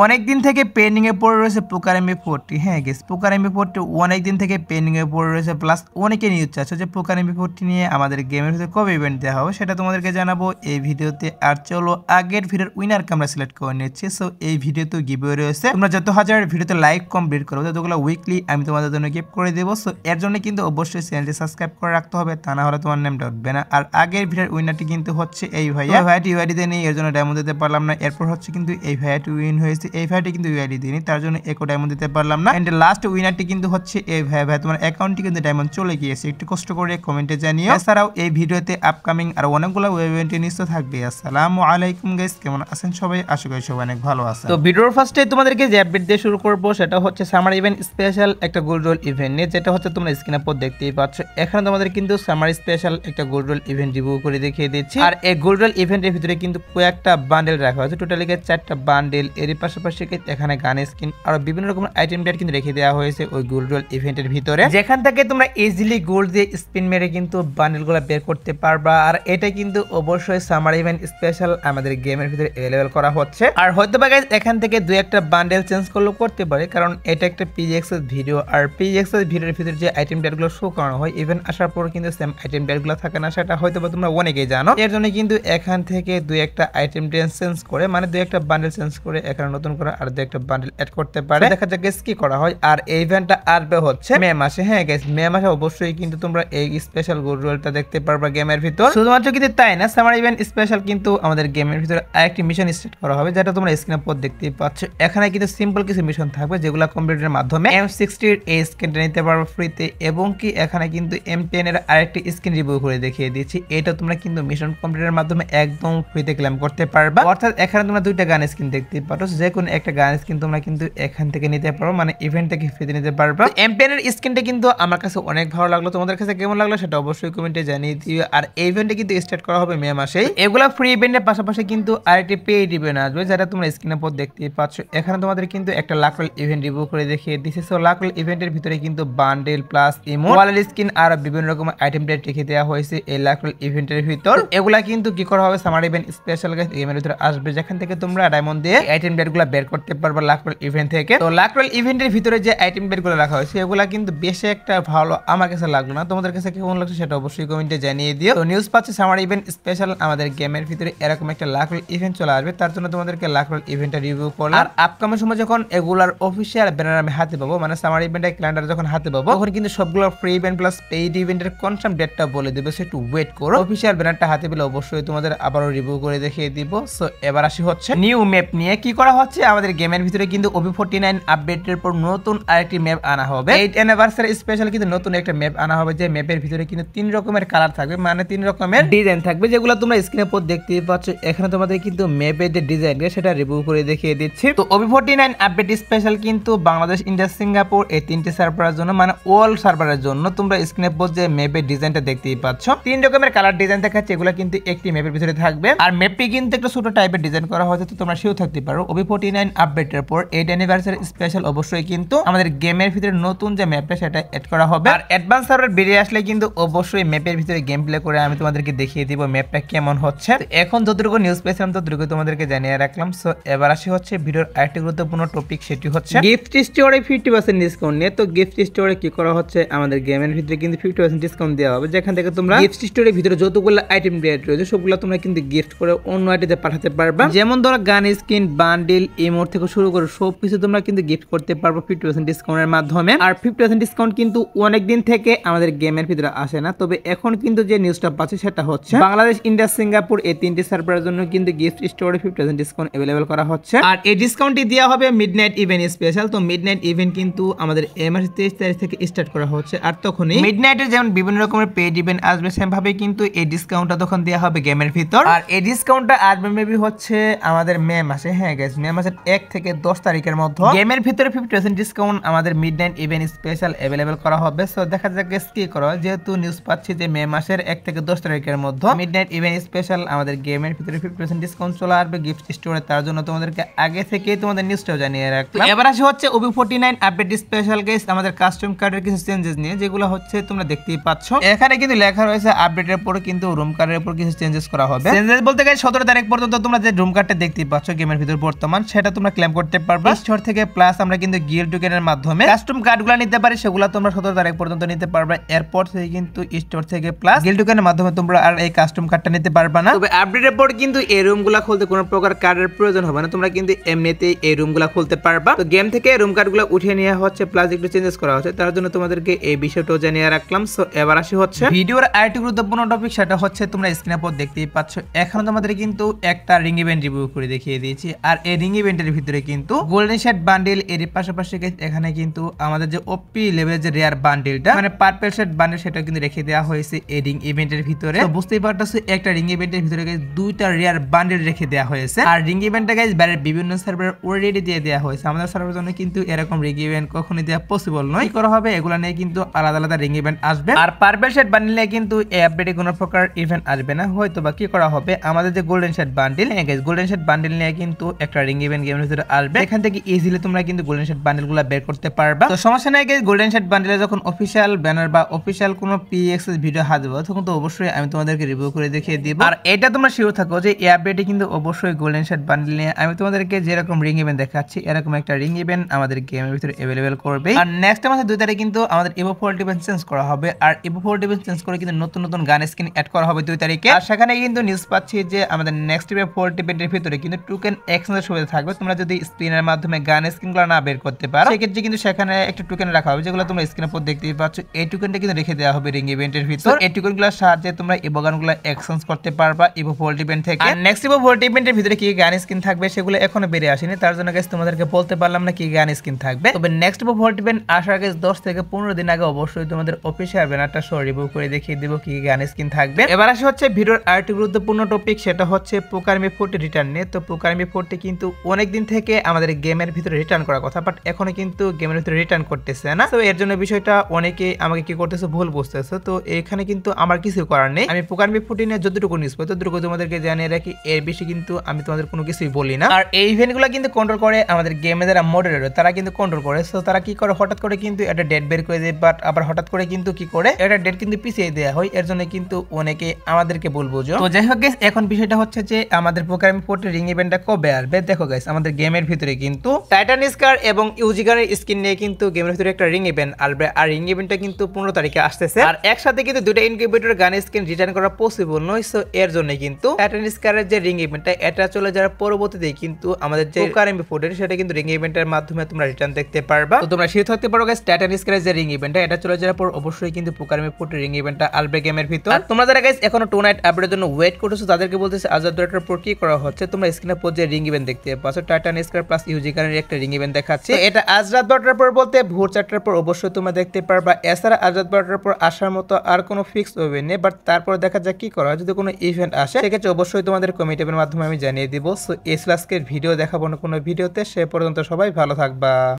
অনেকদিন থেকে পেন্ডিং এ পড়ে রয়েছে পোকার এমবি40। হ্যাঁ গেস, পোকার এমবি40 অনেকদিন থেকে পেন্ডিং এ পড়ে রয়েছে। প্লাস অনেকে নিউজ চাচ্ছে যে পোকার এমবি40 নিয়ে আমাদের গেমের ভিতরে কবে ইভেন্ট দেওয়া হবে সেটা তোমাদেরকে জানাবো এই ভিডিওতে। আর চলো আগের ভিডিওর উইনারকে আমরা সিলেক্ট করে নিচ্ছি। সো এই ভিডিওতে গিভওয়ে রয়েছে, তোমরা যত হাজার ভিডিওতে লাইক কমপ্লিট করো ততগুলো উইকলি আমি তোমাদের জন্য গিফট করে দেবো। সো এর জন্য কিন্তু অবশ্যই চ্যানেলটি সাবস্ক্রাইব করে রাখতে হবে, তা না হলে তোমার নামটা উঠবে না। আর আগের ভিডিওর উইনারটি কিন্তু হচ্ছে এই ভাইয়াটি ইউআইডিতে নেই, এর জন্য ডায়মন্ড দিতে পারলাম না। এরপর হচ্ছে কিন্তু এই ভাইয়াটি উইন হয়েছে, এই ভাইয়াটি কিন্তু ইউআইডি দিইনি, তার জন্য একো ডায়মন্ড দিতে পারলাম না। এন্ড লাস্ট উইনারটি কিন্তু হচ্ছে এই ভাই তোমার অ্যাকাউন্টটি কিন্তু ডায়মন্ড চলে গিয়েছে, একটু কষ্ট করে কমেন্টে জানিও। এছাড়াও এই ভিডিওতে আপকামিং আর অনেকগুলো ইভেন্ট নিশ্চয় থাকবে। আসসালামু আলাইকুম গাইস, কেমন আছেন সবাই? আশা করি সবাই অনেক ভালো আছেন। তো ভিডিওর ফার্স্টে তোমাদেরকে যে আপডেট দিয়ে শুরু করব সেটা হচ্ছে সামার ইভেন্ট স্পেশাল একটা গোল্ড রোল ইভেন্ট নিয়ে, যেটা হচ্ছে তোমরা স্ক্রিনে পর দেখতেই পাচ্ছ। এখানে তোমাদের কিন্তু সামার স্পেশাল একটা গোল্ড রোল ইভেন্ট রিভিউ করে দেখিয়ে দিচ্ছি। আর এই গোল্ড রোল ইভেন্টের ভিতরে কিন্তু কয়েকটা বান্ডেল রাখা হয়েছে, টোটালি 4টা বান্ডেল। এর পাশাপাশি এখানে গান স্কিন আর বিভিন্ন রকমের আইটেম ডেট কিন্তু রেখে দেওয়া হয়েছে ওই গোল্ড রোল ইভেন্টের ভিতরে, যেখান থেকে তোমরা ইজিলি গোল্ড দিয়ে স্পিন মেরে কিন্তু বান্ডেলগুলো বের করতে পারবা। আর এটা কিন্তু অবশ্যই সামার ইভেন্ট স্পেশাল আমাদের গেমের ভিতরে अवेलेबल করা হচ্ছে। আর হয়তো বা গাইস এখান থেকে দুই একটা বান্ডেল চেঞ্জ করলেও করতে পারে, কারণ এটা একটা পিজিএক্সএস ভিডিও। আর পিজিএক্সএস ভিডিওর ভিতরে যে আইটেম ডেটগুলো শো করানো হয় ইভেন্ট আসার পর কিন্তু সেম আইটেম ডেটগুলো থাকে না, সেটা হয়তো বা তোমরা অনেকেই জানো। এর জন্য কিন্তু এখান থেকে দুই একটা আইটেম ডেট চেঞ্জ করে, মানে দুই একটা বান্ডেল চেঞ্জ করে এখানে নতুন করে আর দুই একটা বান্ডেল অ্যাড করতে পারে। দেখা যাক গাইস কি করা হয়। আর এই ইভেন্টটা আসবে হচ্ছে মে মাসে। হ্যাঁ গাইস, মে মাসে অবশ্যই কিন্তু তোমরা এই স্পেশাল গোল্ড রোলটা দেখতে পারবা গেমের ভিতর। শুধুমাত্র কিন্তু তাই না, সামার ইভেন্ট স্পেশাল কিন্তু আমাদের গেমের ভিতরে আরেকটি মিশন স্টার্ট করা হবে, যেটা তোমরা স্ক্রিনে পর দেখতেই পাচ্ছ। এখানে কিন্তু সিম্পল কিছু মিশন থাকবে যেগুলো কম্পিউটারের মাধ্যমে M60 এর এই স্কিনটা নিতে পারবে ফ্রিতে, এবং কি এখানে কিন্তু M10 এর আরেকটি স্কিন রিভিউ করে দেখিয়ে দিচ্ছি। এটা তোমরা কিন্তু মিশন কম্পিউটারের মাধ্যমে একদম ফ্রিতে ক্লেম করতে পারবা। অর্থাৎ এখানে তোমরা দুইটা গান স্কিন দেখতেই পারো, যে কোনো একটা গান স্কিন তোমরা কিন্তু এখান থেকে নিতে পারো, মানে ইভেন্ট থেকে ফ্রিতে নিতে পারবা। M10 এর স্কিনটা কিন্তু আমার কাছে অনেক ভালো লাগলো, তোমাদের কাছে কেমন লাগলো সেটা অবশ্যই কমেন্টে জানিয়ে দিও। আর এই ইভেন্টে কিন্তু স্টার্ট করা হবে মে মাসেই। এগুলা ফ্রি ইভেন্টের পাশাপাশি কিন্তু আরেকটি পেইড ইভেন্ট আসবে, যেটা তোমরা স্ক্রিনে পর দেখতেই পাচ্ছ। এখানে তোমাদের কিন্তু একটা লাখ রোল ইভেন্ট রিভিউ করে দেখিয়ে দিচ্ছে। সো লাখ রোল ইভেন্টের ভিতরে কিন্তু bundle plus emote, wallet skin আর বিভিন্ন রকম আইটেম ডেট রেখে দেওয়া হয়েছে এই লাখ রোল ইভেন্টের ভিতর। এগুলা কিন্তু কি করা হবে, সামার ইভেন্ট স্পেশাল গেমের ভিতরে আসবে, যেখান থেকে তোমরা ডায়মন্ড দিয়ে আইটেম ডেট গুলা বের করতে পারবে লাখ রোল ইভেন্ট থেকে। তো লাখ রোল ইভেন্টের ভিতরে যে আইটেম ডেট গুলো রাখা হয়েছে এগুলা কিন্তু বেশি একটা ভালো আমার কাছে লাগলো না, তোমাদের কাছে কেমন লাগছে সেটা অবশ্যই কমেন্টে জানিয়ে দিও। তো নিউজ পাচ্ছে সামার ইভেন্ট স্পেশাল আমাদের গেমের ভিতরে এরকম একটা লাখ রোল ইভেন্ট চলে আসবে, তার জন্য তোমাদেরকে লাখ রোল ইভেন্টটা রিভিউ করলাম। আর আপকামিং সময় যখন এগুলার অফিসিয়াল ব্যানার আমি হাতে পাবো, মানে সামার ইভেন্টের ক্যালেন্ডার যখন হাতে পাবো, তখন কিন্তু সবগুলো ফ্রি ইভেন্ট প্লাস পেইড ইভেন্টের কনফার্ম ডেটটা বলে দেবে, সো একটু ওয়েট করো। অফিসিয়াল ব্যানারটা হাতে পেলে অবশ্যই তোমাদের আবারও রিভিউ করে দেখিয়ে দিব। সো এবার আসি হচ্ছে নিউ ম্যাপ নিয়ে। কি করা হচ্ছে, আমাদের গেমের ভিতরে কিন্তু OB49 আপডেটের পর নতুন আরেকটি ম্যাপ আনা হবে। 8th অ্যানিভার্সারি স্পেশাল কিন্তু নতুন একটা ম্যাপ আনা হবে, যে ম্যাপের ভিতরে কিন্তু 3 রকমের কালার থাকবে, মানে 3 রকমের ডিজাইন থাকবে, যেগুলো তোমরা স্ক্রিনে পর দেখতেই পাচ্ছ। এখানে তোমাদের কিন্তু ম্যাপের যে ডিজাইন সেটা রিভিউ করে দেখিয়ে দিচ্ছি। তো OB49 আপডেট স্পেশাল কিন্তু বাংলাদেশ, ইন্ডিয়া, সিঙ্গাপুর এই 3টি সার্ভারের জন্য, মানে ওয়ার্ল্ড সার্ভারের জন্য তোমরা স্ক্রিনে পর যে ম্যাপের ডিজাইনটা দেখতেই পাচ্ছ, 3 রকমের কালার ডিজাইন দেখাচ্ছে, এগুলো কিন্তু একটি ম্যাপের ভিতরে থাকবে। আর ম্যাপটি কিন্তু একটা ছোট টাইপের ডিজাইন করা হয়েছে, তো তোমরা সেও থাকতে পারো। OB49 আপডেটের পর 8th অ্যানিভার্সারি স্পেশাল অবশ্যই কিন্তু আমাদের গেমের ভিতরে নতুন যে ম্যাপটা সেটা এড করা হবে। আর অ্যাডভান্স সার্ভার বেরিয়ে আসলে কিন্তু অবশ্যই ম্যাপের ভিতরে গেম প্লে করে আমি তোমাদেরকে দেখিয়ে দিব ম্যাপটা কেমন হচ্ছে। এখন যতটুকু নিউজ পেয়েছিলাম ততটুকু তোমাদেরকে জানিয়ে রাখলাম। সো এবার আসি হচ্ছে ভিডিওর আরেকটি গুরুত্বপূর্ণ টপিক, সেটি হচ্ছে গিফট স্টোরে 50% ডিসকাউন্ট নিয়ে। তো গিফট স্টোরে কি করা হচ্ছে, আমাদের গেমের ভিতরে কিন্তু 50% ডিসকাউন্ট দেওয়া হবে, যেখান থেকে তোমরা গিফট স্টোরের ভিতরে যতগুলো আইটেম ডেট রয়েছে সবগুলো তোমরা কিন্তু গিফট করে অন্য আইটেতে পাঠাতে পারবা। যেমন ধরো গান স্কিন, বান্ডিল, ইমোট থেকে শুরু করে সবকিছু তোমরা কিন্তু গিফট করতে পারবো 50% ডিসকাউন্টের মাধ্যমে। আর 50% ডিসকাউন্ট কিন্তু অনেক দিন থেকে আমাদের গেমের ভিতরে আসে না, তবে এখন কিন্তু যে নিউজটা পাচ্ছে সেটা হচ্ছে বাংলাদেশ, ইন্ডিয়া, সিঙ্গাপুর এই 3টি সার্ভারের জন্য কিন্তু গিফট স্টোরে 50% ডিসকাউন্ট अवेलेबल করা হচ্ছে। আর এই ডিসকাউন্টটি দেওয়া হবে মিডনাইট ইভেন্ট স্পেশাল। তো মিডনাইট ইভেন্ট কিন্তু আমাদের এই মাসের 23 তারিখ থেকে স্টার্ট করা হচ্ছে। আর তখনই মিডনাইটের যেমন বিভিন্ন রকমের পেইড ইভেন্ট আসবে, সেম ভাবে কিন্তু এই ডিসকাউন্টটা তখন দেওয়া হবে গেমের ভিতর। আর এই ডিসকাউন্টটা আসবে মেবি হচ্ছে আমাদের মে মাসে। হ্যাঁ গাইস, মে মাসের 1 থেকে 10 তারিখের মধ্যে গেমের ভিতরে 50% ডিসকাউন্ট আমাদের মিডনাইট ইভেন্ট স্পেশাল अवेलेबल করা হবে। সো দেখা যাক গাইস কি করা হয়, যেহেতু নিউজ পাচ্ছি যে মে মাসের 1 থেকে 10 তারিখের মধ্যে মিডনাইট ইভেন্ট স্পেশাল আমাদের গেমের ভিতরে 50% ডিসকাউন্ট চলে আসবে গিফট স্টোরে, তার জন্য তোমাদেরকে আগে থেকে তোমাদের নিউজটাও জানিয়ে রাখলাম। এবার আসি হচ্ছে OB49 আপডেট স্পেশাল গাইস আমাদের কাস্টম কার্ডের কিছু চেঞ্জেস নিয়ে, যেগুলো হচ্ছে তোমরা দেখতেই পাচ্ছ। এখানে কিন্তু লেখা রয়েছে আপডেটের পর কিন্তু রুম কার্ডের উপর কিছু চেঞ্জেস করা হবে। চেঞ্জেস বলতে গাইস 17 তারিখ পর্যন্ত তোমরা যে রুম কার্ডটা দেখতেই পাচ্ছ গেমের ভিতর বর্তমান, সেটা তোমরা ক্লেম করতে পারবা স্টোর থেকে। প্লাস আমরা কিন্তু গিল্ড টোকেনের মাধ্যমে কাস্টম কার্ডগুলো নিতে পারি, সেগুলো তোমরা 17 তারিখ পর্যন্ত নিতে পারবা। এরপর থেকে কিন্তু স্টোর থেকে প্লাস গিল্ড টোকেনের মাধ্যমে তোমরা আর এই কাস্টম কার্ডটা নিতে পারবা না। তবে আপডেটের পর কিন্তু এই রুমগুলো খুলতে কোনো প্রকার কার্ডের প্রয়োজন হবে না, তোমরা কিন্তু এমনিতেই এই রুমগুলো খুলতে পারবা। তো গেম থেকে রুম কার্ডগুলো উঠিয়ে নেওয়া হচ্ছে, প্লাস একটু চেঞ্জেস করা হচ্ছে, তার জন্য তোমাদেরকে এই বিষয়টাও জানিয়ে রাখলাম। সো এবার আসি হচ্ছে ভিডিওর আরেকটি গুরুত্বপূর্ণ টপিক, সেটা হচ্ছে তোমরা স্ক্রিনের পর দেখতেই পাচ্ছ এখন তোমাদের কিন্তু একটা রিং ইভেন্ট রিভিউ করে দেখিয়ে দিয়েছি। আর এই রিং ইভেন্টের ভিতরে কিন্তু গোল্ডেন শেড বান্ডেল, এর পাশাপাশি এখানে কিন্তু আমাদের যে ওপি লেভেলের যে রেয়ার বান্ডেলটা মানে পার্পল শেড বান্ডেল সেটা কিন্তু রেখে দেওয়া হয়েছে এই রিং ইভেন্টের ভিতরে। তো বুঝতেই পারতেছো একটা রিং ইভেন্টের ভিতরে দুইটা রেয়ার বান্ডেল রেখে দেওয়া হয়েছে। আর রিং ইভেন্টটা গাইস বাইরের বিভিন্ন সার্ভারে অলরেডি দিয়ে দেওয়া হয়েছে, আমাদের সার্ভারের জন্য কিন্তু এরকম রিং ইভেন্ট কখনোই দেওয়া পসিবল নয়। কি করা হবে, এগুলা নিয়ে কিন্তু আলাদা আলাদা রিং ইভেন্ট আসবে। আর পার্পল শেড বান্ডেল নিয়ে কিন্তু এই আপডেটে কোনো প্রকার ইভেন্ট আসবে না। হয়তো বা কি করা হবে, আমাদের যে golden shade bundle, golden shade bundle নিয়ে কিন্তু একটা রিং ইভেন্ট গেমের ভিতরে আসবে, এখান থেকে ইজিলি তোমরা কিন্তু গোল্ডেন শেড বান্ডেলগুলো বের করতে পারবা। তো সমস্যা নাই গাইস, গোল্ডেন শেড বান্ডেলে যখন অফিশিয়াল ব্যানার বা অফিশিয়াল কোনো পিএক্সএস ভিডিও হাজবে তখন তো অবশ্যই আমি তোমাদেরকে রিভিউ করে দেখিয়ে দিব। আর এটা তোমরা শিওর থাকো যে এই আপডেটে কিন্তু অবশ্যই গোল্ডেন শেড বান্ডেল নিয়ে আমি তোমাদেরকে যেরকম রিং ইভেন্ট দেখাচ্ছি এরকম একটা রিং ইভেন্ট আমাদের গেমের ভিতরে अवेलेबल করবে। আর নেক্সট মাসে 2 তারিখে কিন্তু আমাদের ইভো 47 চেঞ্জ করা হবে, আর ইভো 47 চেঞ্জ করে কিন্তু নতুন নতুন গান স্কিন অ্যাড করা হবে 2 তারিখে। আর সেখানে কিন্তু নিউজ পাচ্ছি যে আমাদের নেক্সট ইভো 47 এর ভিতরে কিন্তু টোকেন এক্সচেঞ্জের সুবিধা থাকবে। তোমরা যদি স্পিনের মাধ্যমে গান স্কিনগুলো না বের করতে পারো সেক্ষেত্রে কিন্তু সেখানে একটা টোকেন রাখা হবে, যেগুলো তোমরা স্ক্রিনের উপর দেখতেই পাচ্ছ। এই টোকেনটা কিন্তু রেখে দেওয়া হবে রিং ইভেন্টের ভিতর। এই টোকেনগুলোর সাহায্যে তোমরা ইভো গানগুলো এক্সচেঞ্জ করতে পারবা ইভো 47 থেকে। আর নেক্সট ইভো 47 এর ভিতরে কি গান স্কিন থাকবে সেগুলো এখনো বেরিয়ে আসেনি, তার জন্য গাইস তোমাদেরকে বলতে পারলাম না কি গান স্কিন থাকবে। তবে নেক্সট ইভো 47 আসার আগে 10 থেকে 15 দিন আগে অবশ্যই তোমাদের অফিশিয়াল ব্যানারটা সহ রিভিউ করে দেখিয়ে দিব কি গান স্কিন থাকবে। এবার আসে হচ্ছে ভিডিওর আরেকটি গুরুত্বপূর্ণ টপিক, সেটা হচ্ছে পোকারমি 40 রিটার্ন নিয়ে। তো পোকারমি 40 কিন্তু অনেক দিন থেকে আমাদের গেমের ভিতরে রিটার্ন করার কথা, বাট এখনো কিন্তু গেমের ভিতরে রিটার্ন করতেছে না। তো এর জন্য বিষয়টা অনেকে আমাকে কি করতেছে ভুল বুঝতেছে। তো এখানে কিন্তু আমার কিছু করার নেই, আমি পোকারমি 40 নিয়ে যতটুকু নিউজ পাই ততটুকু তোমাদেরকে জানিয়ে রাখি, এর বেশি কিন্তু আমি তোমাদের কোনো কিছুই বলি না। আর এই ইভেন্টগুলো কিন্তু কন্ট্রোল করে আমাদের গেমে যারা মডারেটর তারা কিন্তু কন্ট্রোল করে। সো তারা কি করে, হঠাৎ করে কিন্তু একটা ডেট বের করে দেয়, বাট আবার হঠাৎ করে কিন্তু কি করে একটা ডেট কিন্তু পিছিয়ে দেওয়া হয়, এর জন্য কিন্তু অনেকে আমাদেরকে ভুল বুঝো। তো যাই হোক গাইস, এখন বিষয়টা হচ্ছে যে আমাদের পোকারমি 40 রিং ইভেন্টটা কবে আসবে। দেখো গাইস, আমাদের গেমের ভিতরে কিন্তু টাইটান স্কার এবং ইউজিগারের স্কিন নিয়ে কিন্তু গেমের ভিতরে একটা রিং ইভেন্ট আসবে, আর রিং ইভেন্টটা কিন্তু 15 তারিখে আসতেছে। আর একসাথে কিন্তু দুটো ইনকিউবেটর গান স্কিন রিটার্ন করা পসিবল নয়। সো এর জন্য কিন্তু টাইটান স্কারের যে রিং ইভেন্টটা এটা চলে যাওয়ার পরবর্তীতে কিন্তু আমাদের যে পোকারমি 40 সেটা কিন্তু রিং ইভেন্টের মাধ্যমে তোমরা রিটার্ন দেখতে পারবা। তো তোমরা শিওর থাকতে পারো গাইস, টাইটান স্কারের যে রিং ইভেন্টটা এটা চলে যাওয়ার পর অবশ্যই কিন্তু পোকারমি 40 রিং ইভেন্টটা আসবে গেমের ভিতর। আর তোমরা যারা গাইস এখনো টু নাইট আপডেটের জন্য ওয়েট করতেছো তাদেরকে বলতেছে আজাদ ডটের পর কি করা হচ্ছে। তোমরা স্ক্রিনে পর যে রিং ইভেন্ট দেখতে পাচ্ছ টাইটান স্কার প্লাস ইউজিগারের একটা রিং ইভেন্ট দেখাচ্ছে, এটা আজ রাত 12টার পর বলতে ভোর 4টার পর অবশ্যই তোমরা দেখতে পারবা। এছাড়া আজ রাত 12টার পর আসার মতো আর কোনো ফিক্স হবে না, বাট তারপর দেখা যাক কি করা হয়। যদি কোনো ইভেন্ট আসে সেক্ষেত্রে অবশ্যই তোমাদের কমেন্টের মাধ্যমে আমি জানিয়ে দিব। সো এই আজকের ভিডিও দেখাবো না কোনো ভিডিওতে, সে পর্যন্ত সবাই ভালো থাকবা।